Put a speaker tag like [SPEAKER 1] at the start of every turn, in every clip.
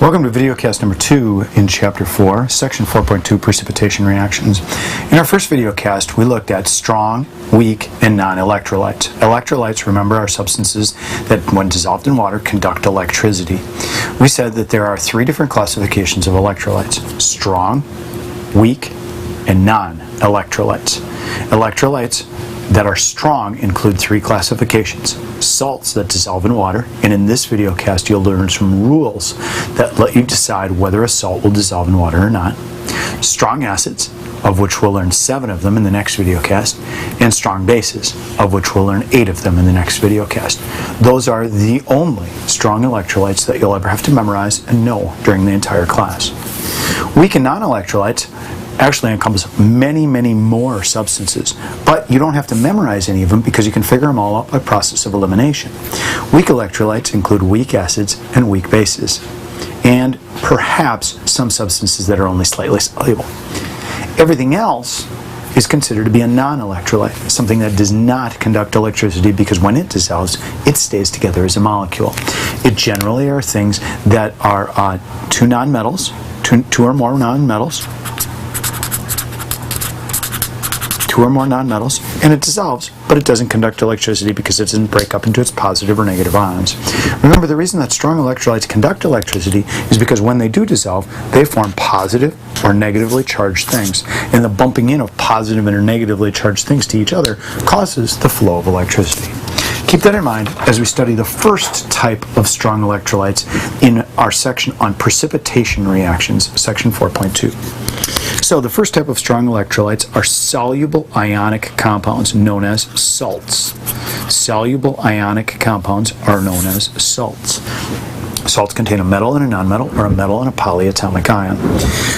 [SPEAKER 1] Welcome to videocast number 2 in Chapter 4, Section 4.2, Precipitation Reactions. In our first videocast, we looked at strong, weak, and non-electrolytes. Electrolytes, remember, are substances that, when dissolved in water, conduct electricity. We said that there are 3 different classifications of electrolytes: strong, weak, and non-electrolytes. Electrolytes that are strong include 3 classifications: salts that dissolve in water, and in this videocast you'll learn some rules that let you decide whether a salt will dissolve in water or not; strong acids, of which we'll learn 7 of them in the next videocast; and strong bases, of which we'll learn 8 of them in the next videocast. Those are the only strong electrolytes that you'll ever have to memorize and know during the entire class. Weak and non-electrolytes actually encompass many more substances, but you don't have to memorize any of them because you can figure them all out by process of elimination. Weak electrolytes include weak acids and weak bases, and perhaps some substances that are only slightly soluble. Everything else is considered to be a non-electrolyte, something that does not conduct electricity because when it dissolves, it stays together as a molecule. It generally are things that are 2 nonmetals, two or more nonmetals, and it dissolves, but it doesn't conduct electricity because it doesn't break up into its positive or negative ions. Remember, the reason that strong electrolytes conduct electricity is because when they do dissolve, they form positive or negatively charged things, and the bumping in of positive and negatively charged things to each other causes the flow of electricity. Keep that in mind as we study the first type of strong electrolytes in our section on precipitation reactions, section 4.2. So the first type of strong electrolytes are soluble ionic compounds known as salts. Soluble ionic compounds are known as salts. Salts contain a metal and a nonmetal, or a metal and a polyatomic ion.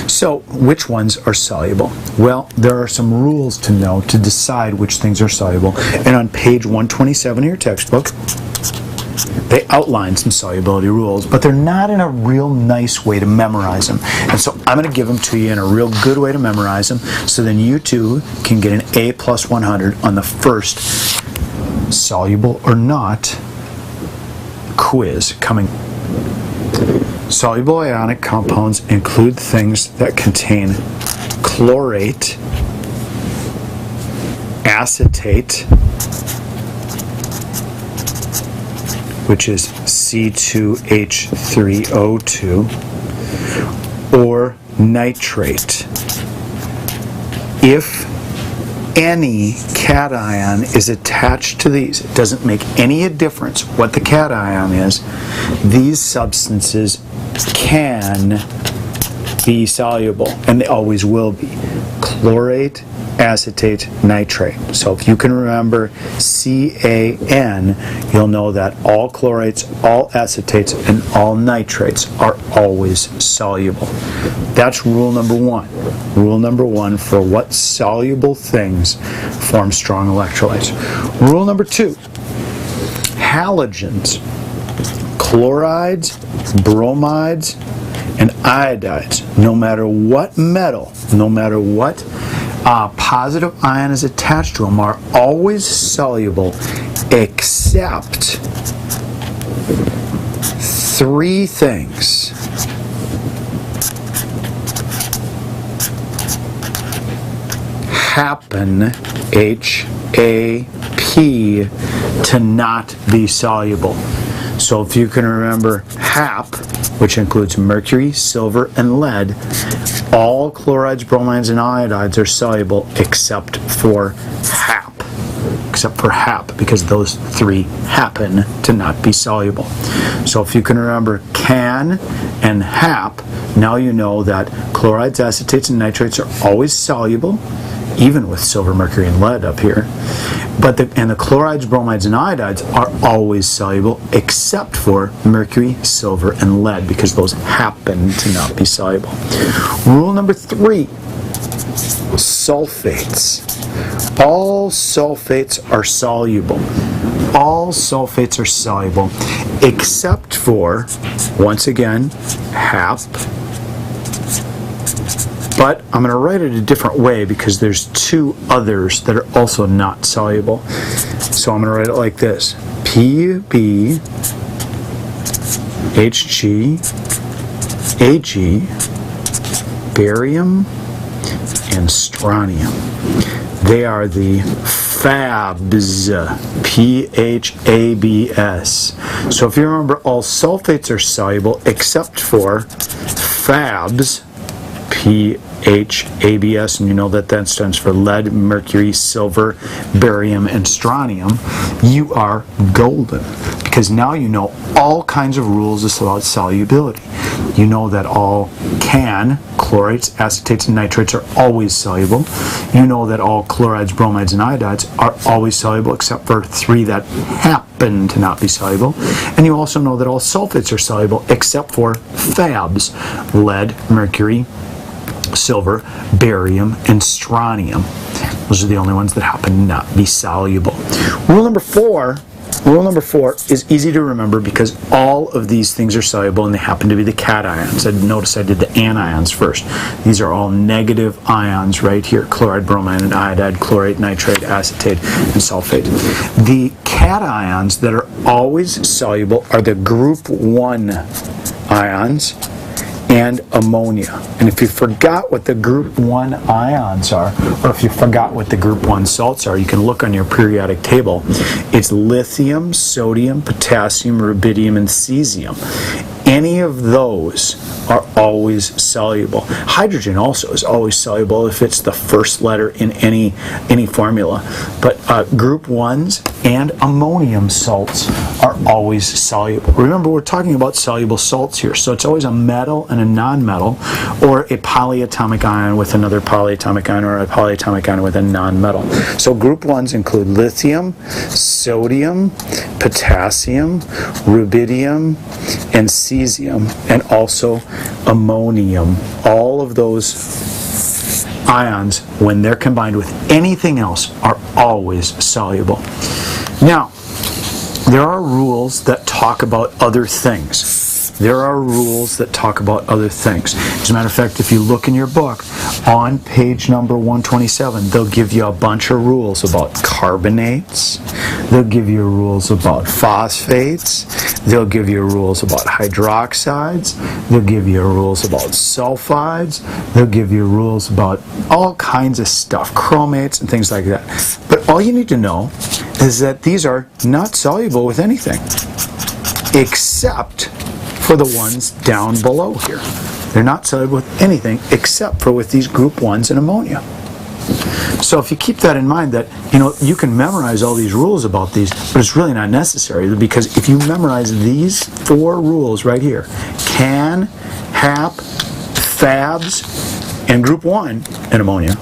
[SPEAKER 1] So, which ones are soluble? Well, there are some rules to know to decide which things are soluble, and on page 127 of your textbook, they outline some solubility rules, but they're not in a real nice way to memorize them. And so I'm going to give them to you in a real good way to memorize them, so then you too can get an A plus 100 on the first soluble or not quiz coming. Soluble ionic compounds include things that contain chlorate, acetate, which is C2H3O2, or nitrate. If any cation is attached to these, it doesn't make any difference what the cation is, these substances can be soluble, and they always will be. Chlorate, acetate, nitrate. So if you can remember CAN, you'll know that all chlorates, all acetates, and all nitrates are always soluble. That's rule number 1. Rule number 1 for what soluble things form strong electrolytes. Rule number 2, halogens, chlorides, bromides, and iodides, no matter what metal, no matter what positive ion is attached to them, are always soluble except 3 things. Happen, H-A-P, to not be soluble. So if you can remember HAP, which includes mercury, silver, and lead, all chlorides, bromides, and iodides are soluble except for HAP. Except for HAP, because those 3 happen to not be soluble. So if you can remember CAN and HAP, now you know that chlorides, acetates, and nitrates are always soluble, even with silver, mercury, and lead up here. But the chlorides, bromides, and iodides are always soluble except for mercury, silver, and lead, because those happen to not be soluble. Rule number 3, sulfates. All sulfates are soluble. All sulfates are soluble except for, once again, HAP. But I'm going to write it a different way because there's 2 others that are also not soluble. So I'm going to write it like this: PbHG Ag, barium, and strontium. They are the Pbs, P-H-A-B-S. So if you remember, all sulfates are soluble except for Pbs, P-H-A-B-S, and you know that stands for lead, mercury, silver, barium, and strontium. You are golden, because now you know all kinds of rules about solubility. You know that all chlorides, acetates, and nitrates are always soluble. You know that all chlorides, bromides, and iodides are always soluble except for 3 that happen to not be soluble. And you also know that all sulfates are soluble except for Pbs, lead, mercury, silver, barium, and strontium. Those are the only ones that happen to not be soluble. Rule number 4 is easy to remember because all of these things are soluble and they happen to be the cations. Notice I did the anions first. These are all negative ions right here: chloride, bromide, and iodide, chlorate, nitrate, acetate, and sulfate. The cations that are always soluble are the group 1 ions and ammonia. And if you forgot what the group 1 ions are, or if you forgot what the group 1 salts are, you can look on your periodic table. It's lithium, sodium, potassium, rubidium, and cesium. Any of those are always soluble. Hydrogen also is always soluble if it's the first letter in any formula. But group 1s and ammonium salts are always soluble. Remember, we're talking about soluble salts here, so it's always a metal and a non-metal, or a polyatomic ion with another polyatomic ion, or a polyatomic ion with a non-metal. So group 1s include lithium, sodium, potassium, rubidium, and cesium, and also ammonium. All of those ions, when they're combined with anything else, are always soluble. Now, there are rules that talk about other things. There are rules that talk about other things. As a matter of fact, if you look in your book, on page number 127, they'll give you a bunch of rules about carbonates. They'll give you rules about phosphates. They'll give you rules about hydroxides. They'll give you rules about sulfides. They'll give you rules about all kinds of stuff, chromates and things like that. But all you need to know is that these are not soluble with anything, except for the ones down below here. They're not soluble with anything except for with these group 1s and ammonia. So if you keep that in mind, that you can memorize all these rules about these, but it's really not necessary, because if you memorize these 4 rules right here, HAP, Pbs, and group 1 and ammonia,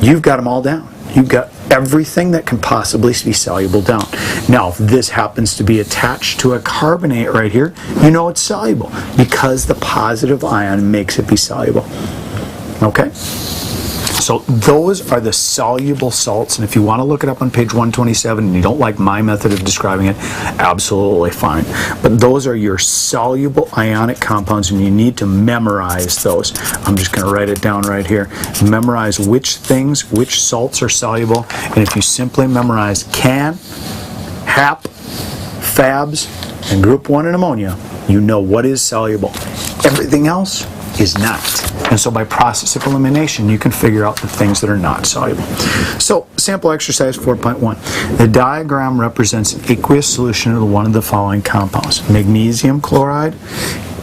[SPEAKER 1] you've got them all down. You've got everything that can possibly be soluble down. Now, if this happens to be attached to a carbonate right here, you know it's soluble because the positive ion makes it be soluble. Okay? So those are the soluble salts, and if you want to look it up on page 127 and you don't like my method of describing it, absolutely fine. But those are your soluble ionic compounds, and you need to memorize those. I'm just going to write it down right here. Memorize which salts are soluble, and if you simply memorize HAP, Pbs, and group 1 and ammonia, you know what is soluble. Everything else is not. And so by process of elimination, you can figure out the things that are not soluble. So, sample exercise 4.1. The diagram represents an aqueous solution of one of the following compounds: magnesium chloride,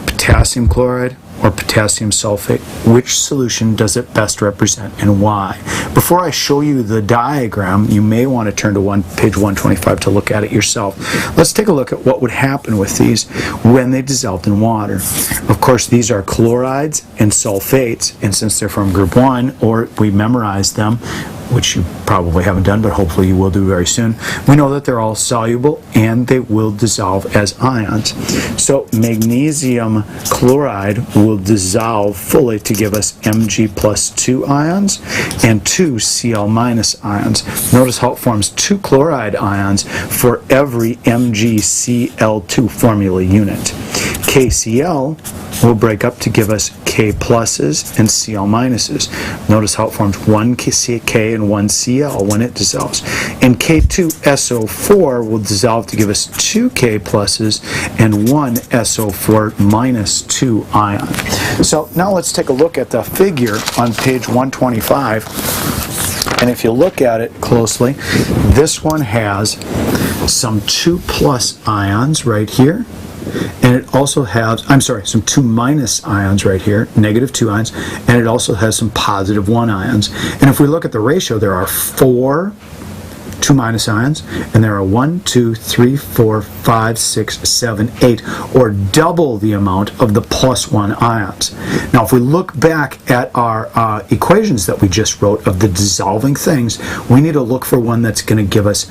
[SPEAKER 1] potassium chloride, or potassium sulfate. Which solution does it best represent and why? Before I show you the diagram, you may want to turn to page 125 to look at it yourself. Let's take a look at what would happen with these when they dissolved in water. Of course, these are chlorides and sulfates, and since they're from group 1, or we memorized them, which you probably haven't done, but hopefully you will do very soon, we know that they're all soluble and they will dissolve as ions. So magnesium chloride will dissolve fully to give us Mg+2 ions and 2 Cl- ions. Notice how it forms 2 chloride ions for every MgCl2 formula unit. KCl will break up to give us K pluses and Cl minuses. Notice how it forms one K and one Cl when it dissolves. And K2SO4 will dissolve to give us 2 K pluses and 1 SO4 minus 2 ion. So now let's take a look at the figure on page 125. And if you look at it closely, this one has some 2 plus ions right here. And it also has, some 2 minus ions right here, negative 2 ions, and it also has some positive 1 ions. And if we look at the ratio, there are 4 2 minus ions, and there are 1, 2, 3, 4, 5, 6, 7, 8, or double the amount of the plus 1 ions. Now, if we look back at our equations that we just wrote of the dissolving things, we need to look for one that's going to give us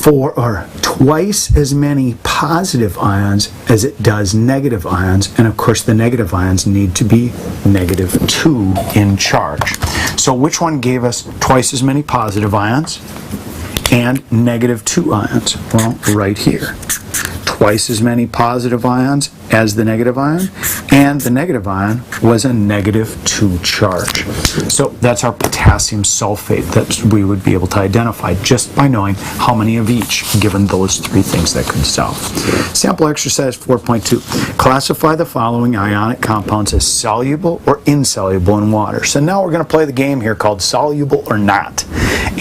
[SPEAKER 1] 4 or twice as many positive ions as it does negative ions, and of course the negative ions need to be negative 2 in charge. So which one gave us twice as many positive ions and negative 2 ions? Well, right here. Twice as many positive ions as the negative ion, and the negative ion was a negative 2 charge. So that's our potassium sulfate that we would be able to identify just by knowing how many of each given those 3 things that could dissolve. Sample exercise 4.2. Classify the following ionic compounds as soluble or insoluble in water. So now we're going to play the game here called soluble or not.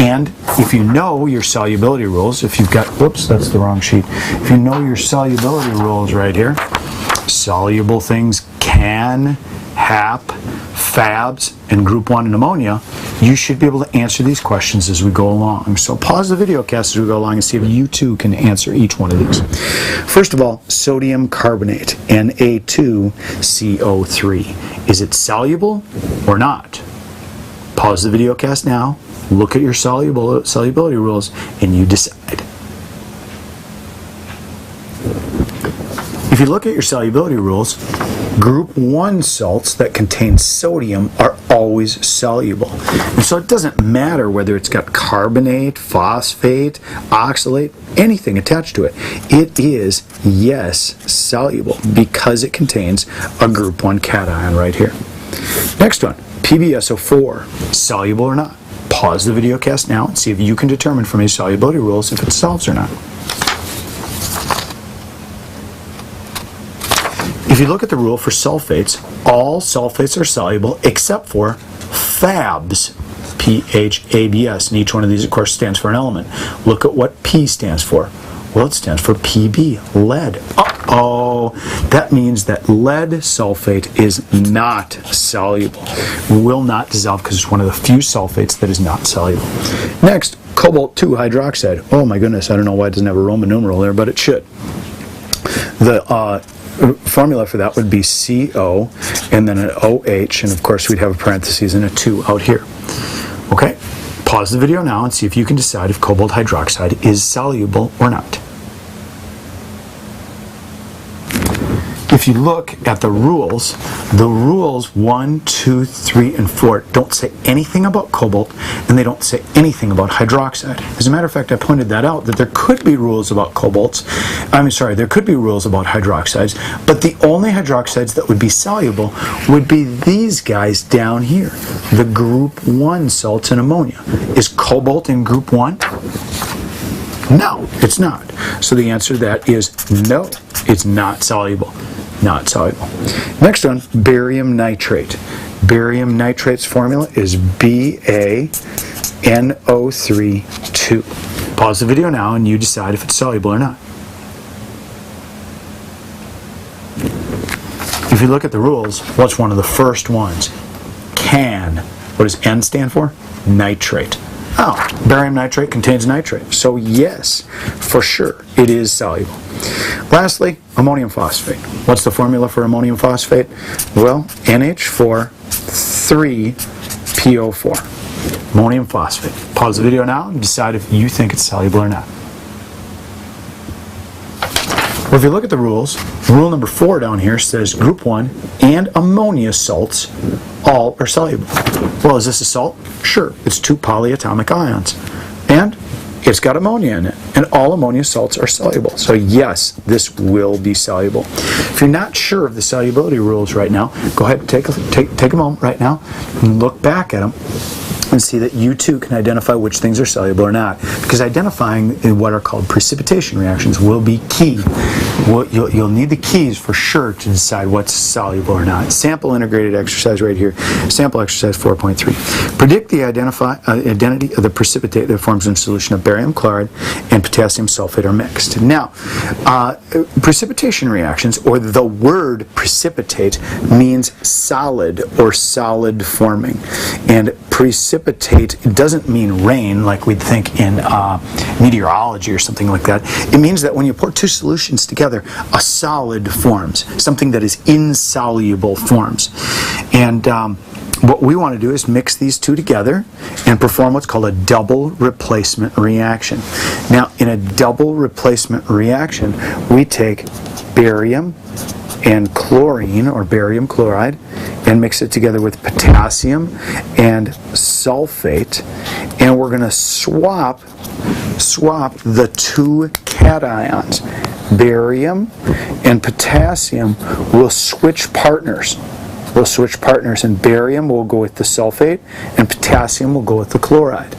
[SPEAKER 1] And if you know your solubility rules, if you've got, whoops, that's the wrong sheet. If you know your solubility rules right here, soluble things can, HAP, FABs, and group 1 and ammonia, you should be able to answer these questions as we go along. So pause the video cast as we go along and see if you too can answer each one of these. First of all, sodium carbonate, Na2CO3. Is it soluble or not? Pause the video cast now, look at your solubility rules, and you decide. If you look at your solubility rules, group 1 salts that contain sodium are always soluble. And so it doesn't matter whether it's got carbonate, phosphate, oxalate, anything attached to it. It is, yes, soluble because it contains a group 1 cation right here. Next one, Pbso4, soluble or not? Pause the video cast now and see if you can determine from your solubility rules if it dissolves or not. If you look at the rule for sulfates, all sulfates are soluble except for FABs, PHABS, and each one of these, of course, stands for an element. Look at what P stands for. Well, it stands for Pb, lead. Uh-oh, that means that lead sulfate is not soluble. Will not dissolve because it's one of the few sulfates that is not soluble. Next, Cobalt-2 hydroxide. Oh my goodness, I don't know why it doesn't have a Roman numeral there, but it should. The formula for that would be CO and then an OH, and of course we'd have a parentheses and a 2 out here. Okay, pause the video now and see if you can decide if cobalt hydroxide is soluble or not. If you look at the rules 1, 2, 3, and 4 don't say anything about cobalt, and they don't say anything about hydroxide. As a matter of fact, I pointed that out, that there could be rules about there could be rules about hydroxides, but the only hydroxides that would be soluble would be these guys down here, the group 1 salts and ammonia. Is cobalt in group 1? No, it's not. So the answer to that is no, it's not soluble. Not soluble. Next one, barium nitrate. Barium nitrate's formula is BaNO3(2). Pause the video now and you decide if it's soluble or not. If you look at the rules, what's one of the first ones? Can. What does N stand for? Nitrate. Oh, barium nitrate contains nitrate. So yes, for sure, it is soluble. Lastly, ammonium phosphate. What's the formula for ammonium phosphate? Well, NH4 3PO4. Ammonium phosphate. Pause the video now and decide if you think it's soluble or not. Well, if you look at the rules, rule number 4 down here says group 1 and ammonia salts all are soluble. Well, is this a salt? Sure, it's 2 polyatomic ions. And It's got ammonia in it, and all ammonia salts are soluble. So yes, this will be soluble. If you're not sure of the solubility rules right now, go ahead and take a moment right now and look back at them and see that you too can identify which things are soluble or not. Because identifying what are called precipitation reactions will be key. You'll need the keys for sure to decide what's soluble or not. Sample integrated exercise right here. Sample exercise 4.3. Predict the identity of the precipitate that forms in solution of barium chloride and potassium sulfate are mixed. Now, precipitation reactions, or the word precipitate, means solid or solid forming. And precipitate doesn't mean rain like we'd think in meteorology or something like that. It means that when you pour two solutions together, a solid forms. Something that is insoluble forms. And what we want to do is mix these two together and perform what's called a double replacement reaction. Now, in a double replacement reaction, we take barium and chlorine, or barium chloride, and mix it together with potassium and sulfate, and we're going to swap the two cations. Barium and potassium will switch partners. And barium will go with the sulfate, and potassium will go with the chloride.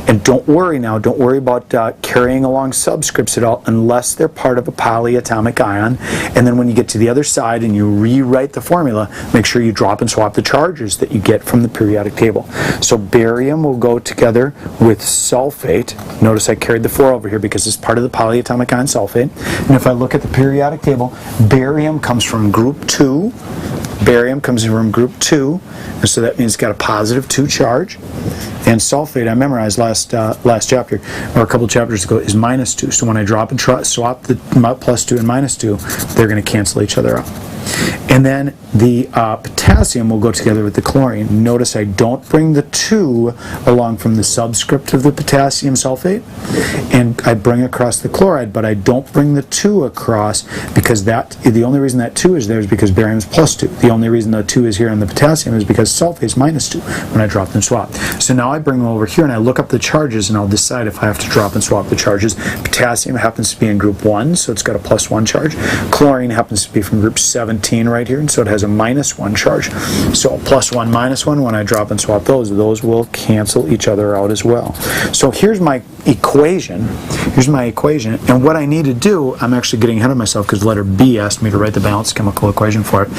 [SPEAKER 1] And don't worry about carrying along subscripts at all unless they're part of a polyatomic ion. And then when you get to the other side and you rewrite the formula, make sure you drop and swap the charges that you get from the periodic table. So barium will go together with sulfate. Notice I carried the 4 over here because it's part of the polyatomic ion sulfate. And if I look at the periodic table, barium comes from group 2. And so that means it's got a positive 2 charge. And sulfate, I memorized last chapter, or a couple chapters ago, is -2. So when I drop and swap the +2 and -2, they're going to cancel each other out. And then the potassium will go together with the chlorine. Notice I don't bring the 2 along from the subscript of the potassium sulfate, and I bring across the chloride, but I don't bring the 2 across because the only reason that 2 is there is because barium is +2. The only reason the 2 is here on the potassium is because sulfate is -2 when I drop and swap. So now I bring them over here and I look up the charges and I'll decide if I have to drop and swap the charges. Potassium happens to be in group 1, so it's got a +1 charge. Chlorine happens to be from group 17 right here, and so it has a -1 charge. So +1, -1, when I drop and swap those will cancel each other out as well. So here's my equation. And what I need to do, I'm actually getting ahead of myself because letter B asked me to write the balanced chemical equation for it.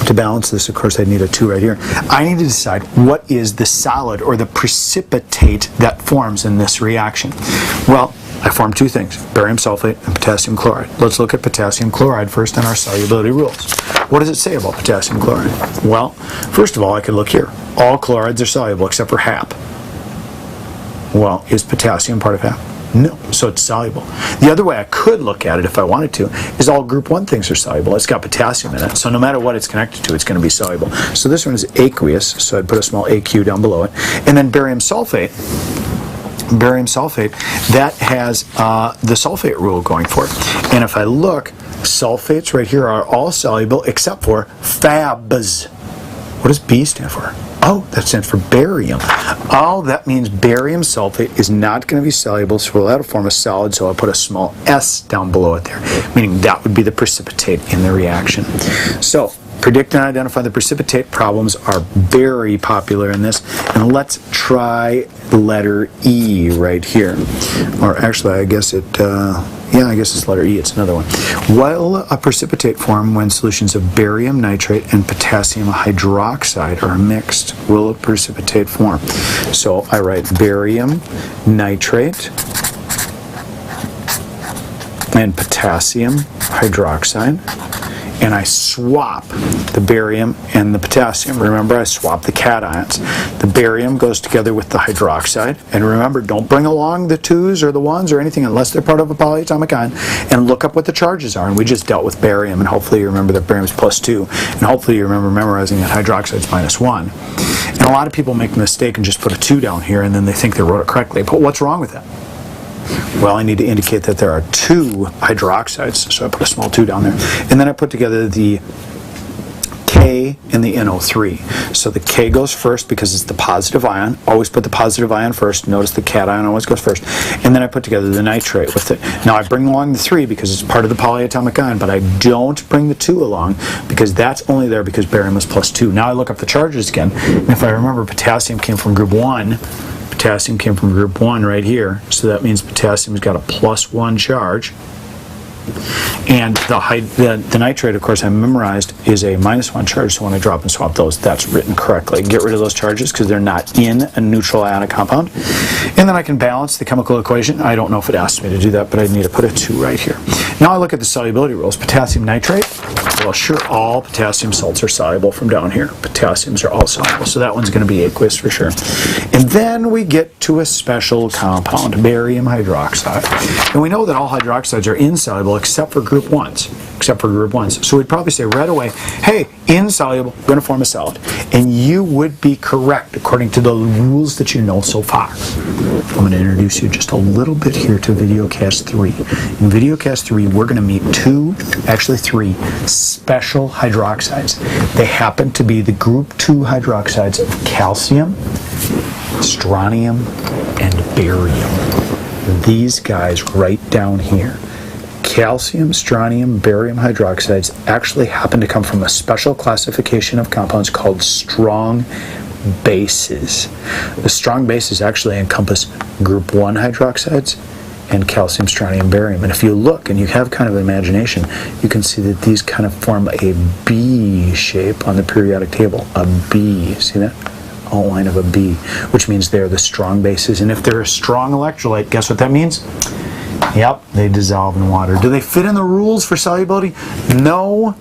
[SPEAKER 1] To balance this, of course, I need a 2 right here. I need to decide what is the solid or the precipitate that forms in this reaction. Well, I form 2 things, barium sulfate and potassium chloride. Let's look at potassium chloride first in our solubility rules. What does it say about potassium chloride? Well, first of all, I can look here. All chlorides are soluble except for HAP. Well, is potassium part of HAP? No, so it's soluble. The other way I could look at it if I wanted to is all group 1 things are soluble. It's got potassium in it, so no matter what it's connected to, it's going to be soluble. So this one is aqueous, so I'd put a small AQ down below it. And then barium sulfate, that has the sulfate rule going for it. And if I look, sulfates right here are all soluble except for FABs. What does B stand for? Oh, that stands for barium. Oh, that means barium sulfate is not going to be soluble, so that'll form a solid, so I'll put a small S down below it there, meaning that would be the precipitate in the reaction. So, predict and identify the precipitate problems are very popular in this, and let's try letter E right here. Or actually, I guess it's letter E, it's another one. Will a precipitate form when solutions of barium nitrate and potassium hydroxide are mixed? Will a precipitate form? So I write barium nitrate and potassium hydroxide, and I swap the barium and the potassium. Remember, I swap the cations. The barium goes together with the hydroxide, and remember, don't bring along the 2s or the 1s or anything unless they're part of a polyatomic ion, and look up what the charges are. And we just dealt with barium, and hopefully you remember that barium is +2, and hopefully you remember memorizing that hydroxide is -1. And a lot of people make the mistake and just put a 2 down here, and then they think they wrote it correctly. But what's wrong with that? Well, I need to indicate that there are 2 hydroxides, so I put a small 2 down there. And then I put together the K and the NO3. So the K goes first because it's the positive ion. Always put the positive ion first. Notice the cation always goes first. And then I put together the nitrate with it. Now I bring along the 3 because it's part of the polyatomic ion, but I don't bring the 2 along because that's only there because barium is +2. Now I look up the charges again, and if I remember, potassium came from group 1. Potassium came from group 1 right here, so that means potassium's got a +1 charge. And the nitrate, of course, I memorized is a -1 charge, so when I drop and swap those, that's written correctly. Get rid of those charges because they're not in a neutral ionic compound. And then I can balance the chemical equation. I don't know if it asks me to do that, but I need to put a 2 right here. Now I look at the solubility rules. Potassium nitrate, well, sure, all potassium salts are soluble from down here. Potassiums are all soluble, so that one's going to be aqueous for sure. And then we get to a special compound, barium hydroxide. And we know that all hydroxides are insoluble except for group 1s. So we'd probably say right away, hey, insoluble, going to form a solid. And you would be correct according to the rules that you know so far. I'm going to introduce you just a little bit here to VideoCast 3. In VideoCast 3, we're going to meet 3 special hydroxides. They happen to be the group 2 hydroxides of calcium, strontium, and barium. These guys right down here. Calcium, strontium, barium hydroxides actually happen to come from a special classification of compounds called strong bases. The strong bases actually encompass group 1 hydroxides and calcium, strontium, barium. And if you look and you have kind of an imagination, you can see that these kind of form a B shape on the periodic table. A B. See that? Outline of a B, which means they're the strong bases. And if they're a strong electrolyte, guess what that means? Yep, they dissolve in water. Do they fit in the rules for solubility? No.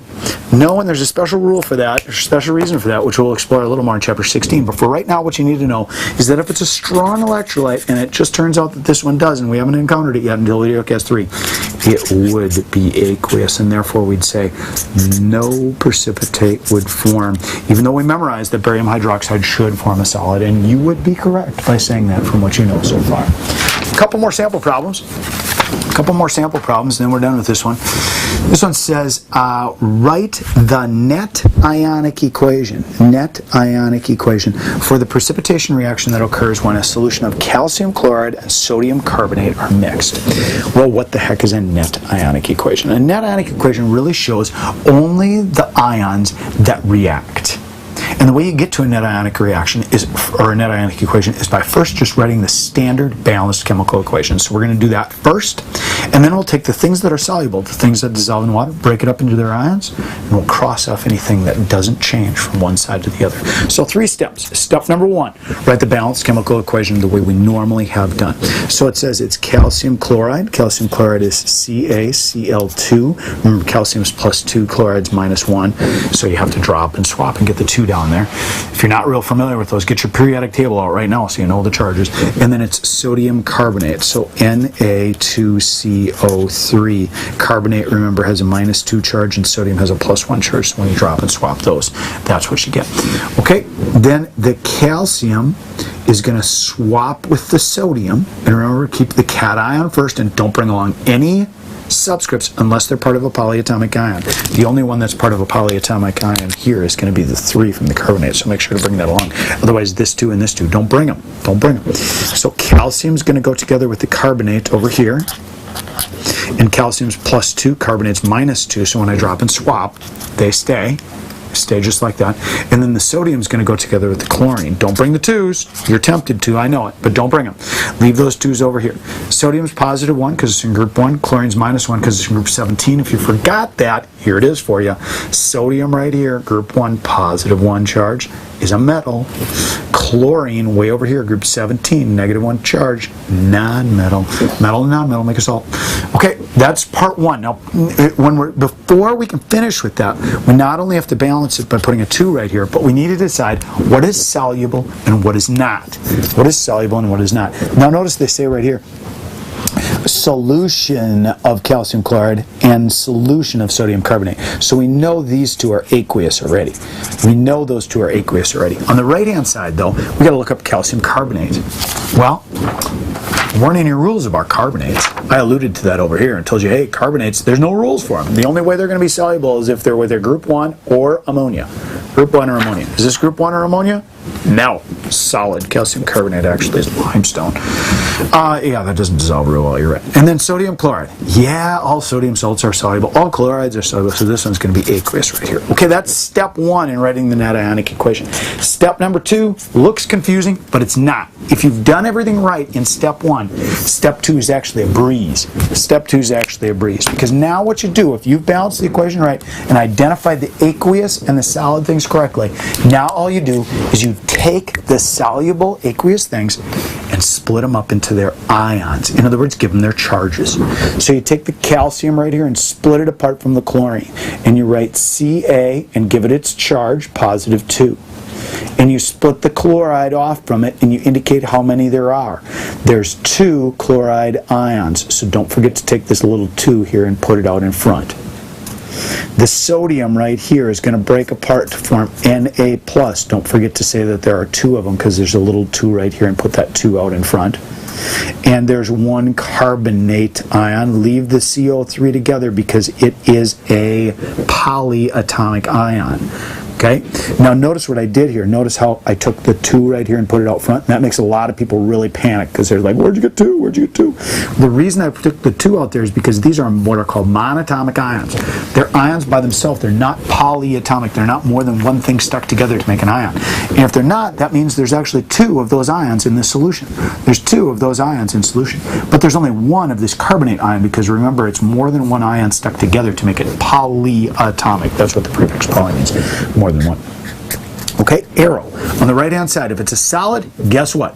[SPEAKER 1] No, and there's a special rule for that, a special reason for that, which we'll explore a little more in Chapter 16. But for right now, what you need to know is that if it's a strong electrolyte, and it just turns out that this one does, and we haven't encountered it yet until VideoCast 3, it would be aqueous, and therefore we'd say no precipitate would form, even though we memorized that barium hydroxide should form a solid, and you would be correct by saying that from what you know so far. A couple more sample problems, and then we're done with this one. This one says, write the net ionic equation for the precipitation reaction that occurs when a solution of calcium chloride and sodium carbonate are mixed. Well, what the heck is a net ionic equation? A net ionic equation really shows only the ions that react. And the way you get to a net ionic reaction or a net ionic equation is by first just writing the standard balanced chemical equation. So we're going to do that first, and then we'll take the things that are soluble, the things that dissolve in water, break it up into their ions, and we'll cross off anything that doesn't change from one side to the other. So 3 steps. Step number 1, write the balanced chemical equation the way we normally have done. So it says it's calcium chloride. Calcium chloride is CaCl2. Remember, calcium is +2, chloride's -1. So you have to drop and swap and get the 2 down there. If you're not real familiar with those, get your periodic table out right now so you know the charges. And then it's sodium carbonate, so Na2CO3. Carbonate, remember, has a -2 charge, and sodium has a +1 charge, so when you drop and swap those, that's what you get. Okay, then the calcium is going to swap with the sodium, and remember, keep the cation first, and don't bring along any subscripts unless they're part of a polyatomic ion. The only one that's part of a polyatomic ion here is going to be the 3 from the carbonate, so make sure to bring that along. Otherwise, this 2 and this 2, don't bring them. So calcium's going to go together with the carbonate over here, and calcium's +2, carbonate's -2, so when I drop and swap, they stay just like that. And then the sodium's going to go together with the chlorine. Don't bring the 2s. You're tempted to, I know it, but don't bring them. Leave those 2s over here. Sodium's +1 because it's in group 1. Chlorine's -1 because it's in group 17. If you forgot that, here it is for you. Sodium right here, group 1, +1 charge, is a metal. Chlorine way over here, group 17, -1 charge, non-metal. Metal and non-metal make a salt. Okay, that's part 1. Now, before we can finish with that, we not only have to balance it by putting a 2 right here, but we need to decide what is soluble and what is not. What is soluble and what is not. Now notice they say right here, solution of calcium chloride and solution of sodium carbonate. So we know these 2 are aqueous already. On the right hand side though, we got to look up calcium carbonate. Well, weren't any rules about carbonates. I alluded to that over here and told you, hey, carbonates, there's no rules for them. The only way they're going to be soluble is if they're with a group 1 or ammonia. Group 1 or ammonia. Is this group 1 or ammonia? No. Solid. Calcium carbonate actually is limestone. Yeah, that doesn't dissolve real well, you're right. And then sodium chloride. Yeah, all sodium salts are soluble. All chlorides are soluble, so this one's going to be aqueous right here. Okay, that's step 1 in writing the net ionic equation. Step number 2 looks confusing, but it's not. If you've done everything right in step 1, step 2 is actually a breeze. Step 2 is actually a breeze. Because now what you do, if you've balanced the equation right and identified the aqueous and the solid things correctly, now all you do is you take the soluble aqueous things and split them up into their ions. In other words, give them their charges. So you take the calcium right here and split it apart from the chlorine. And you write Ca and give it its charge, positive 2. And you split the chloride off from it and you indicate how many there are. There's 2 chloride ions. So don't forget to take this little 2 here and put it out in front. The sodium right here is going to break apart to form Na+. Don't forget to say that there are 2 of them because there's a little 2 right here and put that 2 out in front. And there's 1 carbonate ion. Leave the CO3 together because it is a polyatomic ion. Okay? Now notice what I did here. Notice how I took the 2 right here and put it out front. That makes a lot of people really panic because they're like, where'd you get 2? Where'd you get 2? The reason I took the 2 out there is because these are what are called monatomic ions. They're ions by themselves. They're not polyatomic. They're not more than one thing stuck together to make an ion. And if they're not, that means there's actually 2 of those ions in this solution. There's 2 of those ions in solution. But there's only 1 of this carbonate ion because remember, it's more than 1 ion stuck together to make it polyatomic. That's what the prefix poly means. More than 1. Okay, arrow. On the right-hand side, if it's a solid, guess what?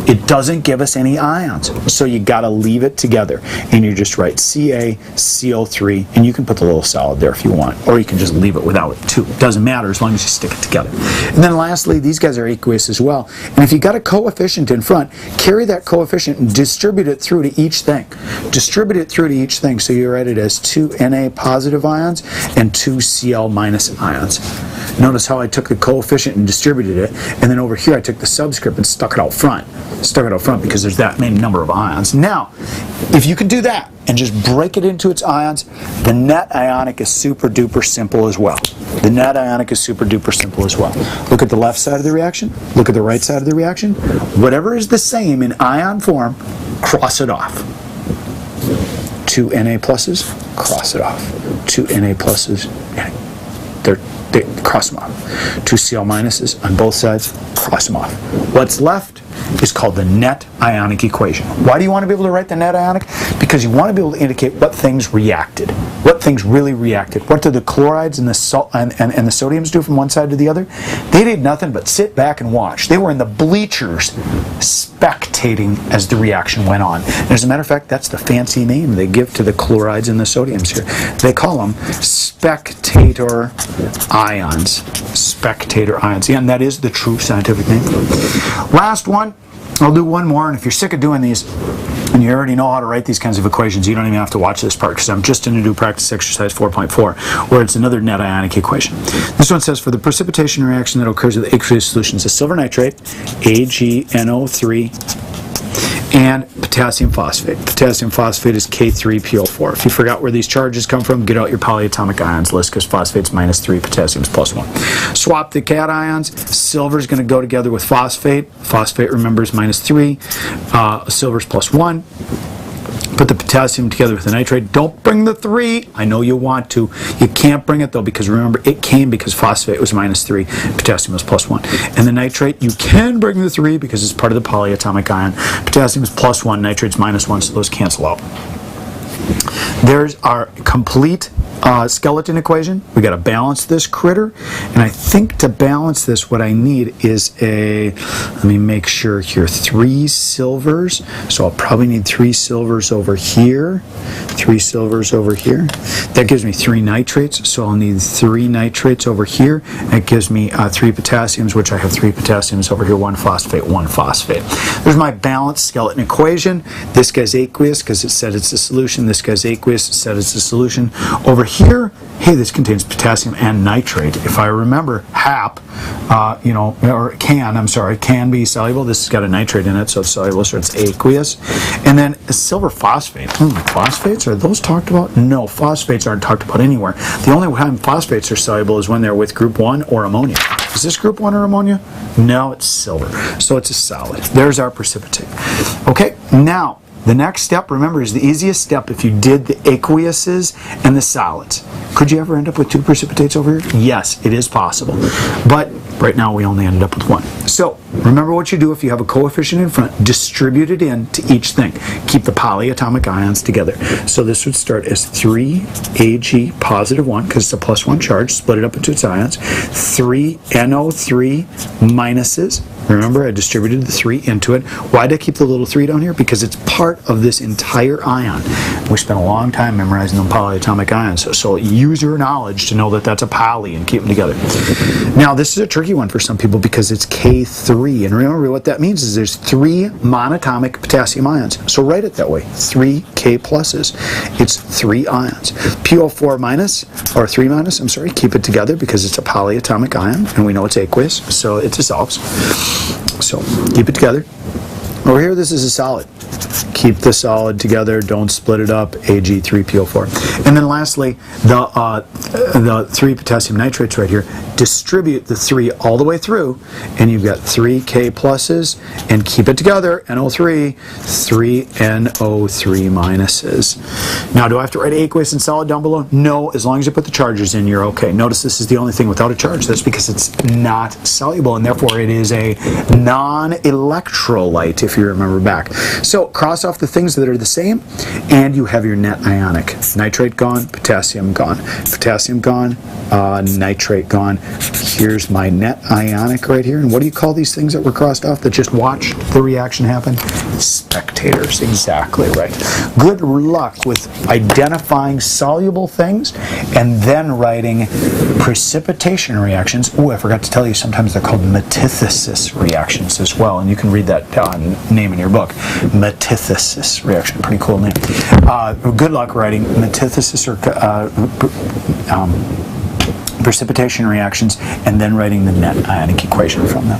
[SPEAKER 1] It doesn't give us any ions. So you got to leave it together. And you just write CaCO3, and you can put the little solid there if you want. Or you can just leave it without it too. It doesn't matter as long as you stick it together. And then lastly, these guys are aqueous as well. And if you got a coefficient in front, carry that coefficient and distribute it through to each thing. Distribute it through to each thing. So you write it as 2 Na positive ions and 2 Cl minus ions. Notice how I took the coefficient and distributed it, and then over here I took the subscript and stuck it out front. Stuck it out front because there's that many number of ions. Now, if you can do that and just break it into its ions, the net ionic is super duper simple as well. The net ionic is super duper simple as well. Look at the left side of the reaction. Look at the right side of the reaction. Whatever is the same in ion form, cross it off. 2 Na pluses, cross it off. 2 Na pluses, they cross them off. 2 Cl minuses on both sides, cross them off. What's left is called the net ionic equation. Why do you want to be able to write the net ionic? Because you want to be able to indicate what things reacted. What things really reacted. What did the chlorides and the the sodiums do from one side to the other? They did nothing but sit back and watch. They were in the bleachers spectating as the reaction went on. And as a matter of fact, that's the fancy name they give to the chlorides and the sodiums here. They call them spectator ions. Spectator ions. Yeah, and that is the true scientific name for it. Last one. I'll do one more, and if you're sick of doing these and you already know how to write these kinds of equations, you don't even have to watch this part because I'm just going to do practice exercise 4.4 where it's another net ionic equation. This one says for the precipitation reaction that occurs with aqueous solutions of silver nitrate, AgNO3, and potassium phosphate. Potassium phosphate is K3PO4. If you forgot where these charges come from, get out your polyatomic ions list because phosphate's -3, potassium's +1. Swap the cations. Silver's going to go together with phosphate. Phosphate, remember, is -3. Silver's +1. Put the potassium together with the nitrate. Don't bring the 3. I know you want to. You can't bring it though because remember it came because phosphate was -3, potassium was +1. And the nitrate, you can bring the 3 because it's part of the polyatomic ion. Potassium is +1, nitrate's -1, so those cancel out. There's our complete skeleton equation. We got to balance this critter, and I think to balance this what I need is let me make sure here, 3 silvers, so I'll probably need 3 silvers over here, 3 silvers over here. That gives me 3 nitrates, so I'll need 3 nitrates over here. That gives me 3 potassiums, which I have 3 potassiums over here, 1 phosphate, 1 phosphate. There's my balanced skeleton equation. This guy's aqueous because it said it's a solution. This guy's aqueous, it said it's a solution. Over here, hey, this contains potassium and nitrate. If I remember, HAP, can be soluble. This has got a nitrate in it, so it's soluble, so it's aqueous. And then silver phosphate. Phosphates, are those talked about? No, phosphates aren't talked about anywhere. The only time phosphates are soluble is when they're with group 1 or ammonia. Is this group 1 or ammonia? No, it's silver. So it's a solid. There's our precipitate. Okay, now, the next step, remember, is the easiest step if you did the aqueuses and the solids. Could you ever end up with 2 precipitates over here? Yes, it is possible. But right now we only ended up with 1. So remember what you do if you have a coefficient in front. Distribute it into each thing. Keep the polyatomic ions together. So this would start as 3Ag positive 1, because it's a +1 charge. Split it up into its ions. 3 NO3 minuses. Remember, I distributed the 3 into it. Why did I keep the little 3 down here? Because it's part of this entire ion. We spent a long time memorizing the polyatomic ions, so use your knowledge to know that that's a poly and keep them together. Now, this is a tricky one for some people because it's K3, and remember what that means is there's 3 monatomic potassium ions. So write it that way, 3 K pluses. It's 3 ions. PO4 minus, or 3 minus, I'm sorry, keep it together because it's a polyatomic ion, and we know it's aqueous, so it dissolves. So keep it together. Over here, this is a solid. Keep the solid together. Don't split it up. Ag3PO4. And then lastly, the 3 potassium nitrates right here. Distribute the 3 all the way through, and you've got 3 K pluses, and keep it together. NO3, 3 NO3 minuses. Now, do I have to write aqueous and solid down below? No, as long as you put the charges in, you're okay. Notice this is the only thing without a charge. That's because it's not soluble, and therefore it is a non-electrolyte, if you remember back. So cross off the things that are the same, and you have your net ionic. Nitrate gone, potassium gone. Potassium gone, nitrate gone. Here's my net ionic right here. And what do you call these things that were crossed off that just watched the reaction happen? Spectators. Exactly right. Good luck with identifying soluble things and then writing precipitation reactions. Oh, I forgot to tell you, sometimes they're called metathesis reactions as well, and you can read that name in your book. Metathesis reaction. Pretty cool name. Good luck writing metathesis or precipitation reactions and then writing the net ionic equation from them.